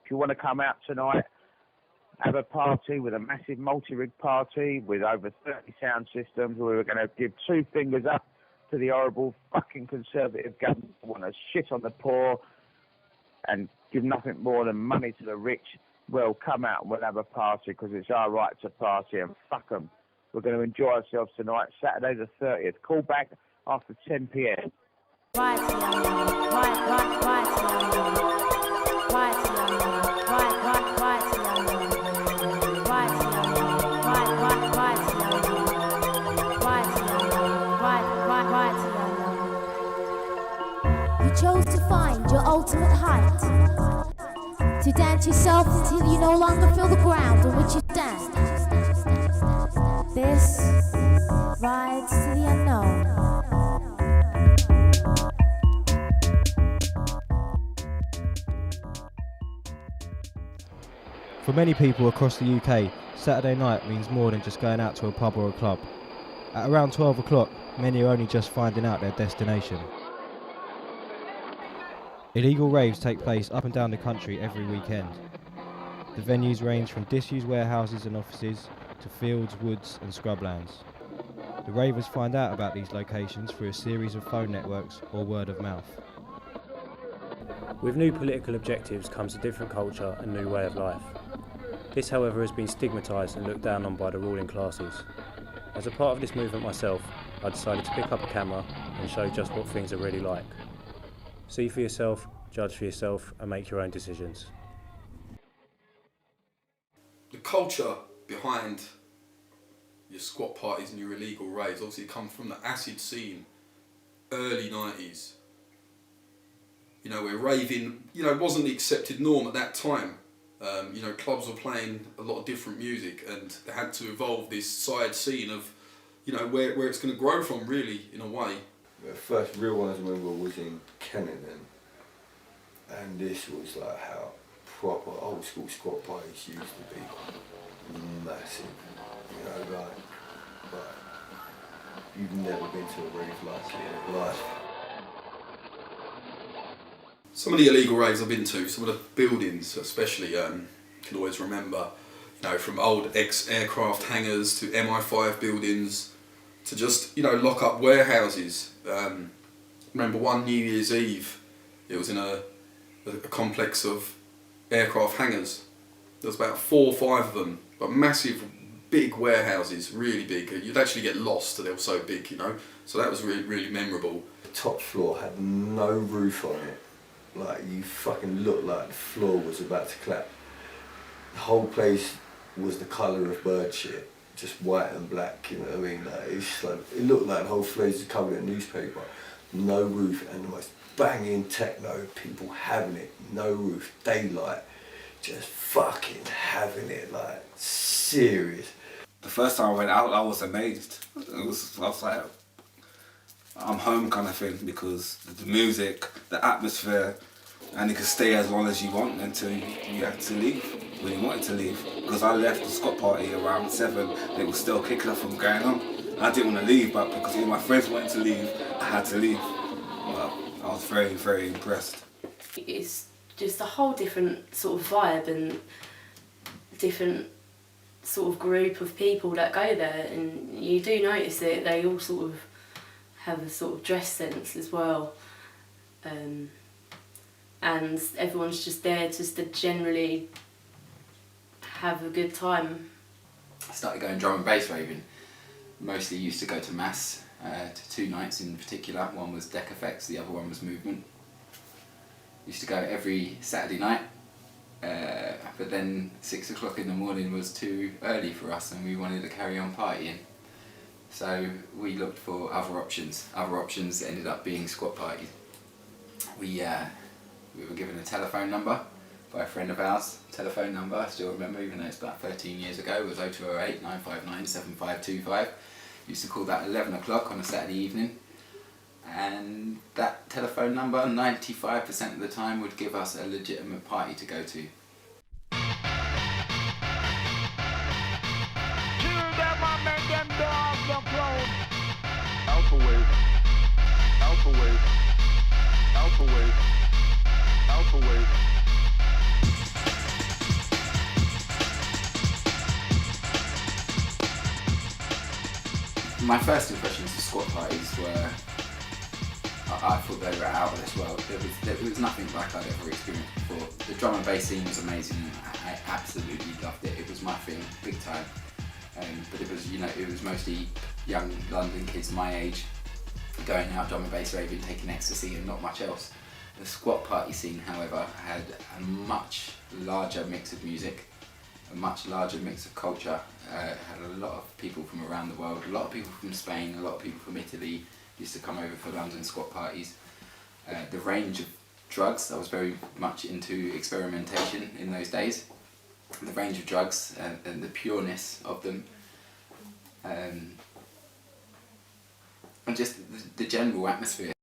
If you want to come out tonight, have a party with a massive multi-rig party with over 30 sound systems. We're going to give 2 fingers up to the horrible fucking Conservative government who want to shit on the poor and give nothing more than money to the rich. Well, come out and we'll have a party because it's our right to party, and fuck them. We're going to enjoy ourselves tonight, Saturday the 30th. Call back after 10 p.m. You chose to find your ultimate height, to dance yourself until you no longer feel the ground on which you stand. This rides to the unknown. For many people across the UK, Saturday night means more than just going out to a pub or a club. At around 12 o'clock, many are only just finding out their destination. Illegal raves take place up and down the country every weekend. The venues range from disused warehouses and offices to fields, woods and scrublands. The ravers find out about these locations through a series of phone networks or word of mouth. With new political objectives comes a different culture and new way of life. This, however, has been stigmatised and looked down on by the ruling classes. As a part of this movement myself, I decided to pick up a camera and show just what things are really like. See for yourself, judge for yourself and make your own decisions. The culture behind your squat parties and your illegal raves obviously come from the acid scene, early 90s. You know, where raving, wasn't the accepted norm at that time. Clubs were playing a lot of different music and they had to evolve this side scene of, where it's going to grow from, really, in a way. The first real one I remember was in Kennington, and this was like how proper old school squat parties used to be. Massive, like you've never been to a rave like it in your life. Some of the illegal raves I've been to, some of the buildings especially, can always remember, from old ex-aircraft hangars to MI5 buildings to just, lock up warehouses. Remember one New Year's Eve, it was in a complex of aircraft hangars. There was about 4 or 5 of them, but massive, big warehouses, really big. You'd actually get lost, they were so big, So that was really, really memorable. The top floor had no roof on it. Like, you fucking looked like the floor was about to clap. The whole place was the colour of bird shit, just white and black, you know what I mean? Like, it's like, it looked like the whole place was covered in newspaper. No roof, and the most banging techno, people having it, no roof, daylight, just fucking having it, like, serious. The first time I went out, I was amazed. I was like, I'm home kind of thing, because the music, the atmosphere, and you can stay as long as you want until you had to leave, when you wanted to leave. Because I left the Scott party around 7, it was still kicking off from going on. I didn't want to leave, but because my friends wanted to leave, I had to leave. But I was very, very impressed. It's just a whole different sort of vibe and different sort of group of people that go there, and you do notice that they all sort of have a sort of dress sense as well, and everyone's just there just to generally have a good time. I started going drum and bass raving. Mostly used to go to mass, to 2 nights in particular. One was Deck Effects, the other one was Movement. Used to go every Saturday night, but then 6 o'clock in the morning was too early for us and we wanted to carry on partying. So we looked for other options. Other options ended up being squat parties. We were given a telephone number by a friend of ours. Telephone number, I still remember, even though it's about 13 years ago, it was 0208 959 7525. Used to call that 11 o'clock on a Saturday evening. And that telephone number, 95% of the time, would give us a legitimate party to go to. Alpha wave, alpha wave, alpha wave, alpha wave. my first impressions of squat parties were, I thought they were out of this world. There was nothing like I'd ever experienced before. The drum and bass scene was amazing. I absolutely loved it. It was my thing, big time. But it was, it was mostly young London kids my age going out drum and bass raving, taking ecstasy, and not much else. The squat party scene, however, had a much larger mix of music, a much larger mix of culture. Had a lot of people from around the world, a lot of people from Spain, a lot of people from Italy used to come over for London squat parties. The range of drugs, I was very much into experimentation in those days. The range of drugs and the pureness of them, and just the general atmosphere.